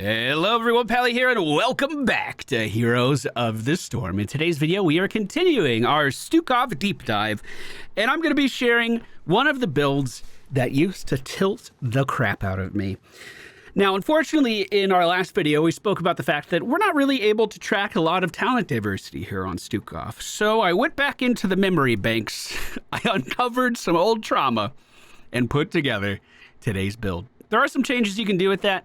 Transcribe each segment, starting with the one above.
Hello everyone, Pally here, and welcome back to Heroes of the Storm. In today's video, we are continuing our Stukov deep dive, and I'm going to be sharing one of the builds that used to tilt the crap out of me. Now, unfortunately, in our last video, we spoke about the fact that we're not really able to track a lot of talent diversity here on Stukov. So I went back into the memory banks, I uncovered some old trauma, and put together today's build. There are some changes you can do with that.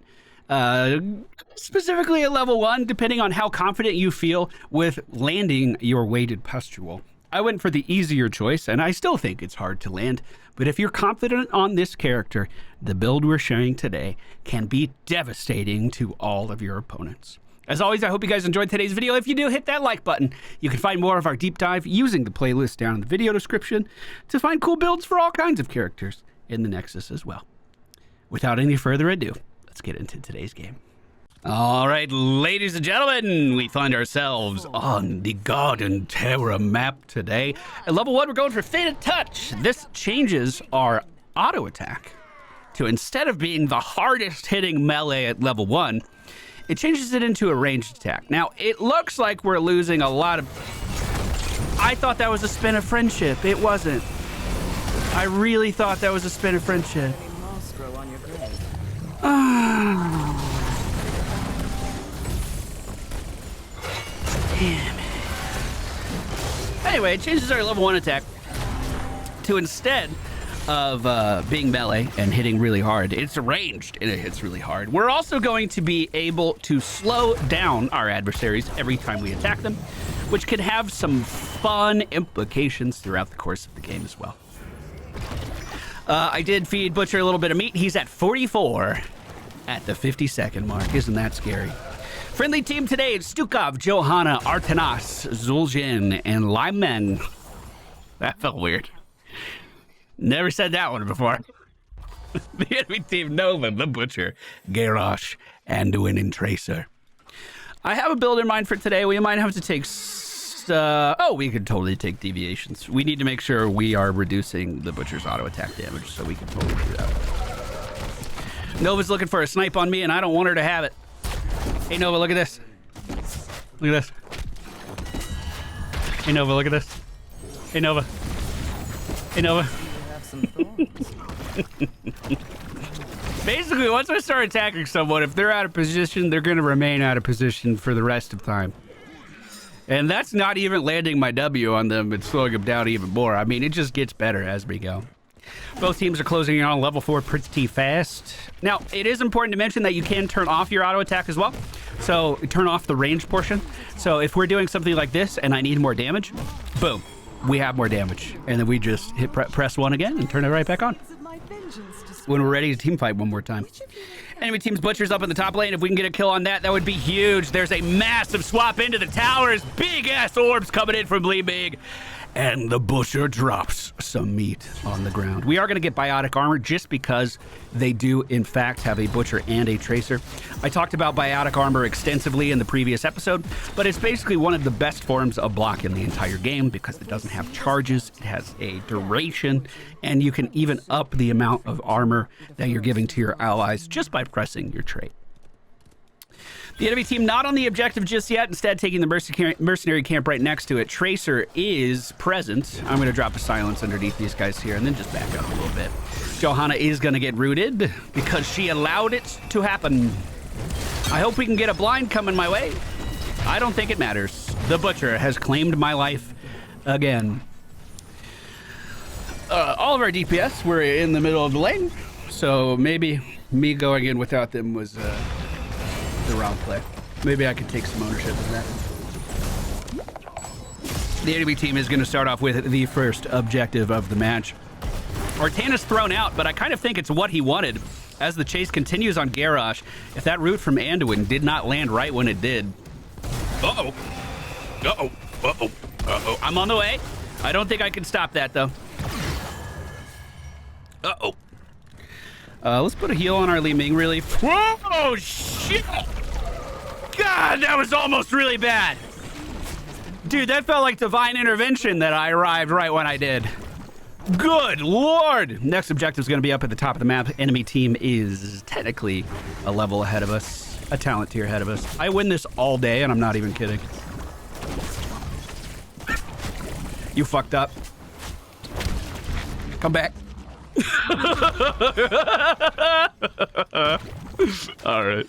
Specifically at level 1, depending on how confident you feel with landing your weighted pustule. I went for the easier choice, and I still think it's hard to land, but if you're confident on this character, the build we're sharing today can be devastating to all of your opponents. As always, I hope you guys enjoyed today's video. If you do, hit that like button. You can find more of our deep dive using the playlist down in the video description to find cool builds for all kinds of characters in the Nexus as well. Without any further ado, let's get into today's game. All right, ladies and gentlemen, we find ourselves on the Garden Terror map today. At level 1, we're going for Fated Touch. This changes our auto attack to, instead of being the hardest hitting melee at level 1, it changes it into a ranged attack. Now, it looks like we're losing a lot of... I thought that was a spin of friendship. It wasn't. I really thought that was a spin of friendship. Damn it. Anyway, it changes our level 1 attack to, instead of being melee and hitting really hard, it's ranged and it hits really hard. We're also going to be able to slow down our adversaries every time we attack them, which could have some fun implications throughout the course of the game as well. I did feed Butcher a little bit of meat. He's at 44 at the 50-second mark. Isn't that scary? Friendly team today, it's Stukov, Johanna, Artanas, Zul'jin, and Lyman. That felt weird. Never said that one before. The enemy team, Nova, the Butcher, Garrosh, Anduin, and Tracer. I have a build in mind for today. We might have to take... we could totally take deviations. We need to make sure we are reducing the Butcher's auto attack damage, so we can totally do that. Nova's looking for a snipe on me, and I don't want her to have it. Hey, Nova, look at this. Look at this. Hey, Nova, look at this. Hey, Nova. Hey, Nova. Basically, once I start attacking someone, if they're out of position, they're going to remain out of position for the rest of time. And that's not even landing my W on them and slowing them down even more. I mean, it just gets better as we go. Both teams are closing in on level 4 pretty fast. Now, it is important to mention that you can turn off your auto attack as well. So turn off the range portion. So if we're doing something like this and I need more damage, boom, we have more damage. And then we just hit press 1 again and turn it right back on when we're ready to team fight one more time. Enemy team's Butcher's up in the top lane. If we can get a kill on that, that would be huge. There's a massive swap into the towers. Big-ass orbs coming in from Lee Big. And the Butcher drops some meat on the ground. We are going to get biotic armor just because they do, in fact, have a Butcher and a Tracer. I talked about biotic armor extensively in the previous episode, but it's basically one of the best forms of block in the entire game because it doesn't have charges, it has a duration, and you can even up the amount of armor that you're giving to your allies just by pressing your trait. The enemy team not on the objective just yet, instead taking the mercenary camp right next to it. Tracer is present. I'm going to drop a silence underneath these guys here and then just back up a little bit. Johanna is going to get rooted because she allowed it to happen. I hope we can get a blind coming my way. I don't think it matters. The Butcher has claimed my life again. All of our DPS were in the middle of the lane, so maybe me going in without them was... the wrong play. Maybe I could take some ownership of that. The enemy team is going to start off with the first objective of the match. Artanas thrown out, but I kind of think it's what he wanted as the chase continues on Garrosh. If that root from Anduin did not land right when it did. Uh-oh. Uh-oh. Uh-oh. Uh-oh. I'm on the way. I don't think I can stop that, though. Uh-oh. Let's put a heal on our Li Ming really. Whoa, shit! God, that was almost really bad. Dude, that felt like divine intervention that I arrived right when I did. Good Lord! Next objective is going to be up at the top of the map. Enemy team is technically a level ahead of us. a talent tier ahead of us. I win this all day, and I'm not even kidding. You fucked up. Come back. All right.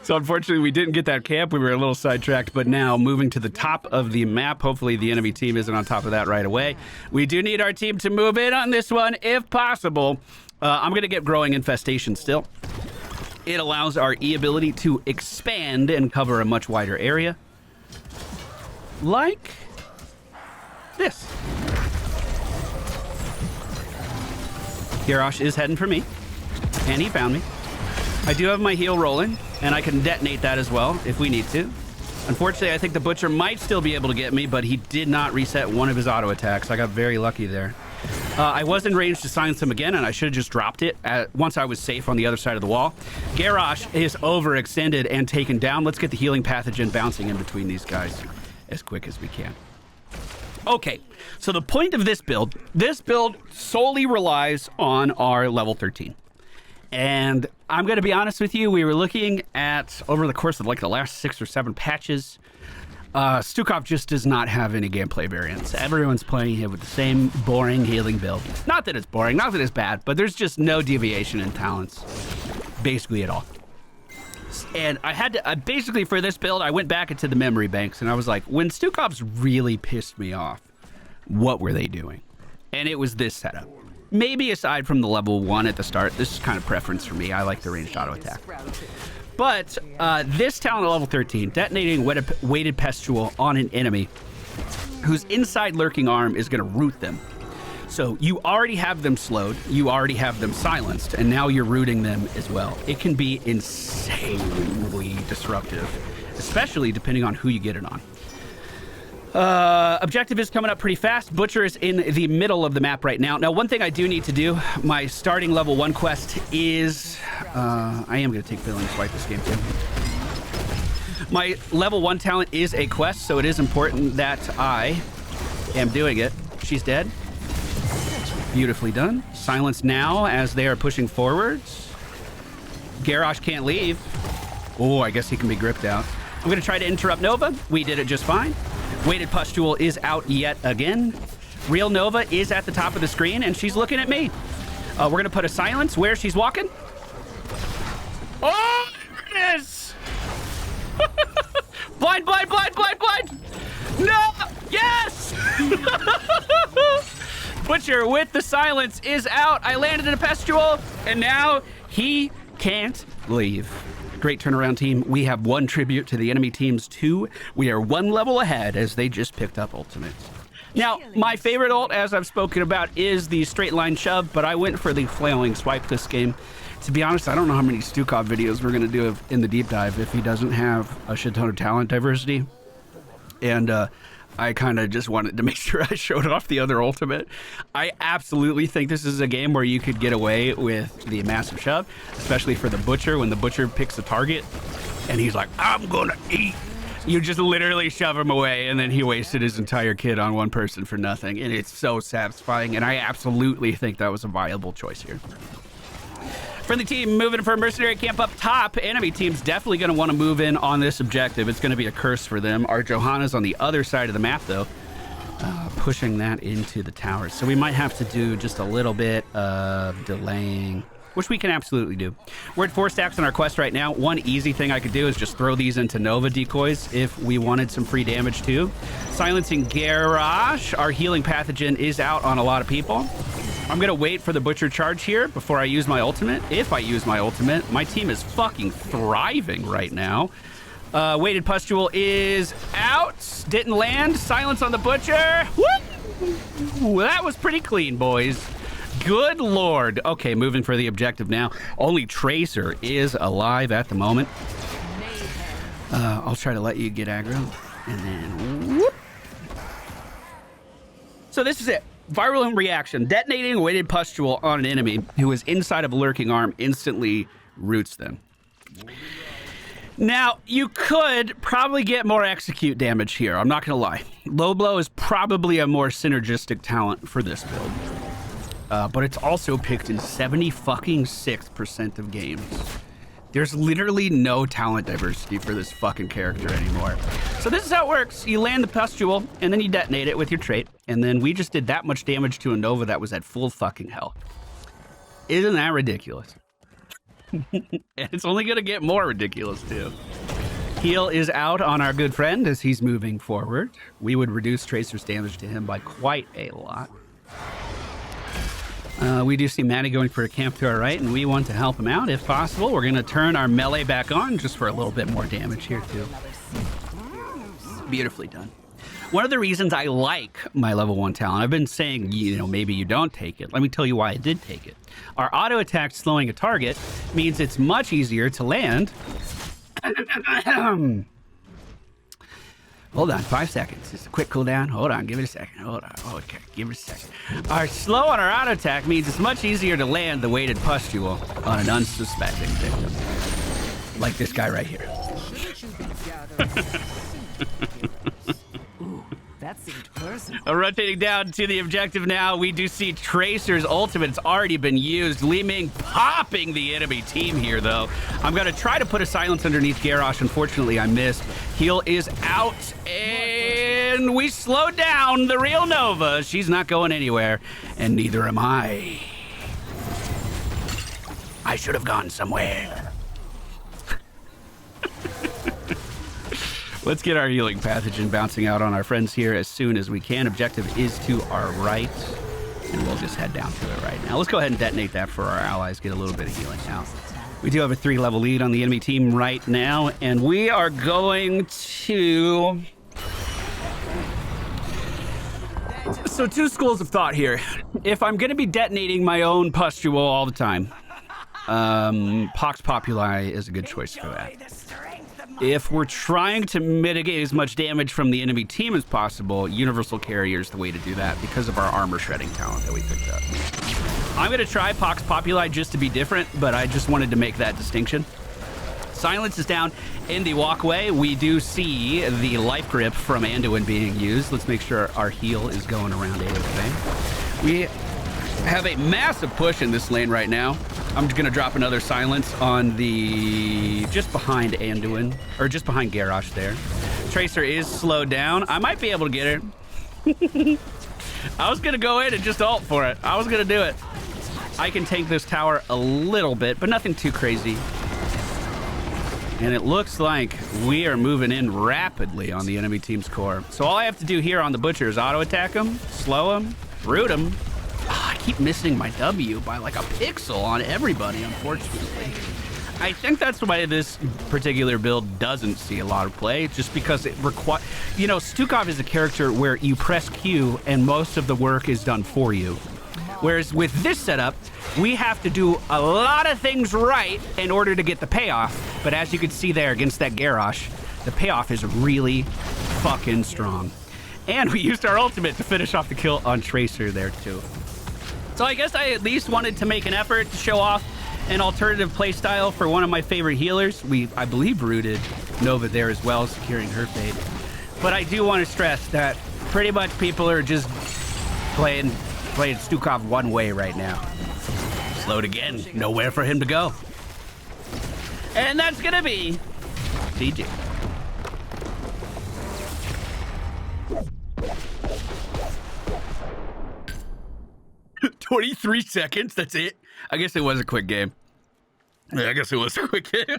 So unfortunately, we didn't get that camp. We were a little sidetracked, but now moving to the top of the map. Hopefully the enemy team isn't on top of that right away. We do need our team to move in on this one if possible. I'm going to get growing infestation still. It allows our E ability to expand and cover a much wider area. Like this. Garrosh is heading for me, and he found me. I do have my heal rolling, and I can detonate that as well if we need to. Unfortunately, I think the Butcher might still be able to get me, but he did not reset one of his auto attacks. I got very lucky there. I was in range to silence him again, and I should have just dropped it once I was safe on the other side of the wall. Garrosh is overextended and taken down. Let's get the healing pathogen bouncing in between these guys as quick as we can. Okay, so the point of this build solely relies on our level 13. And I'm going to be honest with you, we were looking at, over the course of like the last 6 or 7 patches, Stukov just does not have any gameplay variants. Everyone's playing it with the same boring healing build. Not that it's boring, not that it's bad, but there's just no deviation in talents, basically at all. And I had to, basically for this build, I went back into the memory banks and I was like, when Stukov's really pissed me off, what were they doing? And it was this setup. Maybe aside from the level 1 at the start, this is kind of preference for me. I like the ranged auto attack. But this talent at level 13, detonating weighted pustule on an enemy whose inside lurking arm is going to root them. So you already have them slowed, you already have them silenced, and now you're rooting them as well. It can be insanely disruptive, especially depending on who you get it on. Objective is coming up pretty fast. Butcher is in the middle of the map right now. Now, one thing I do need to do, my starting level 1 quest is... I am going to take Billing Swipe this game, too. My level 1 talent is a quest, so it is important that I am doing it. She's dead. Beautifully done. Silence now as they are pushing forwards. Garrosh can't leave. Oh, I guess he can be gripped out. I'm going to try to interrupt Nova. We did it just fine. Weighted Pustule is out yet again. Real Nova is at the top of the screen, and she's looking at me. We're going to put a silence where she's walking. Oh, there it is! Blind, blind, blind, blind, blind! No! Yes! Butcher with the silence is out. I landed in a Pustule, and now he can't leave. Great turnaround, team. We have 1 tribute to the enemy team's 2. We are 1 level ahead as they just picked up ultimates. Now, my favorite ult, as I've spoken about, is the straight line shove, but I went for the flailing swipe this game. To be honest, I don't know how many Stukov videos we're going to do in the deep dive if he doesn't have a shit ton of talent diversity. And I kind of just wanted to make sure I showed off the other ultimate. I absolutely think this is a game where you could get away with the massive shove, especially for the Butcher. When the Butcher picks a target and he's like, I'm gonna eat. You just literally shove him away, and then he wasted his entire kit on 1 person for nothing. And it's so satisfying, and I absolutely think that was a viable choice here. Friendly team moving for a mercenary camp up top. Enemy team's definitely going to want to move in on this objective. It's going to be a curse for them. Our Johanna's on the other side of the map, though, pushing that into the towers. So we might have to do just a little bit of delaying, which we can absolutely do. We're at 4 stacks on our quest right now. One easy thing I could do is just throw these into Nova decoys if we wanted some free damage, too. Silencing Garrosh. Our healing pathogen is out on a lot of people. I'm going to wait for the Butcher charge here before I use my ultimate. If I use my ultimate, my team is fucking thriving right now. Weighted Pustule is out. Didn't land. Silence on the Butcher. Woo! That was pretty clean, boys. Good lord. Okay, moving for the objective now. Only Tracer is alive at the moment. I'll try to let you get aggro. And then... whoop. So this is it. Viral reaction. Detonating a weighted pustule on an enemy who is inside of a lurking arm instantly roots them. Now, you could probably get more execute damage here. I'm not going to lie. Low blow is probably a more synergistic talent for this build. But it's also picked in 76% of games. There's literally no talent diversity for this fucking character anymore. So this is how it works. You land the pustule, and then you detonate it with your trait, and then we just did that much damage to a Nova that was at full fucking health. Isn't that ridiculous? And it's only gonna get more ridiculous, too. Heal is out on our good friend as he's moving forward. We would reduce Tracer's damage to him by quite a lot. We do see Maddie going for a camp to our right, and we want to help him out if possible. We're going to turn our melee back on just for a little bit more damage here, too. Beautifully done. One of the reasons I like my level 1 talent, I've been saying, you know, maybe you don't take it. Let me tell you why I did take it. Our auto attack slowing a target means it's much easier to land. Hold on, 5 seconds. Just a quick cooldown. Hold on, give it a second. Hold on. Okay, give it a second. Our slow on our auto attack means it's much easier to land the weighted pustule on an unsuspecting victim. Like this guy right here. That seemed personal. Rotating down to the objective now, we do see Tracer's ultimate. It's already been used. Li Ming popping the enemy team here, though. I'm going to try to put a silence underneath Garrosh. Unfortunately, I missed. Heal is out, and we slowed down the real Nova. She's not going anywhere, and neither am I. I should have gone somewhere. Let's get our healing pathogen bouncing out on our friends here as soon as we can. Objective is to our right, and we'll just head down to it right now. Let's go ahead and detonate that for our allies, get a little bit of healing now. We do have a 3-level lead on the enemy team right now, and we are going to... So 2 schools of thought here. If I'm going to be detonating my own pustule all the time, Pox Populi is a good choice for that. If we're trying to mitigate as much damage from the enemy team as possible, Universal Carrier is the way to do that because of our armor shredding talent that we picked up. I'm going to try Pox Populi just to be different, but I just wanted to make that distinction. Silence is down in the walkway. We do see the life grip from Anduin being used. Let's make sure our heal is going around A-okay. We have a massive push in this lane right now. I'm just going to drop another silence on the... just behind Anduin, or just behind Garrosh there. Tracer is slowed down. I might be able to get her. I was going to go in and just ult for it. I was going to do it. I can tank this tower a little bit, but nothing too crazy. And it looks like we are moving in rapidly on the enemy team's core. So all I have to do here on the Butcher is auto attack him, slow him, root him. I keep missing my W by like a pixel on everybody, unfortunately. I think that's why this particular build doesn't see a lot of play, just because it requires... You know, Stukov is a character where you press Q and most of the work is done for you. Whereas with this setup, we have to do a lot of things right in order to get the payoff. But as you can see there against that Garrosh, the payoff is really fucking strong. And we used our ultimate to finish off the kill on Tracer there too. So I guess I at least wanted to make an effort to show off an alternative playstyle for one of my favorite healers. I believe, rooted Nova there as well, securing her fate. But I do want to stress that pretty much people are just playing Stukov one way right now. Slowed again, nowhere for him to go. And that's gonna be GG. 23 seconds, that's it. I guess it was a quick game. Yeah, I guess it was a quick game.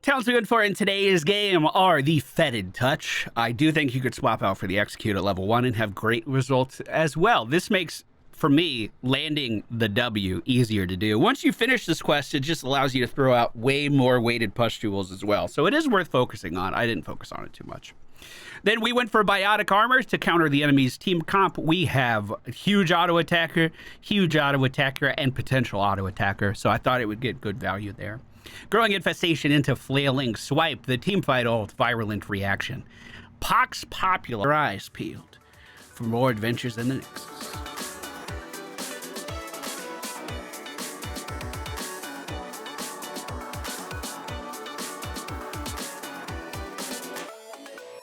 Talents we're good for in today's game are the Fetid Touch. I do think you could swap out for the Execute at level 1 and have great results as well. This makes, for me, landing the W easier to do. Once you finish this quest, it just allows you to throw out way more weighted pustules as well. So it is worth focusing on. I didn't focus on it too much. Then we went for Biotic Armor to counter the enemy's team comp. We have huge auto attacker, and potential auto attacker. So I thought it would get good value there. Growing Infestation into Flailing Swipe, the teamfight ult, Virulent Reaction. Pox Popular, eyes peeled for more adventures in the next.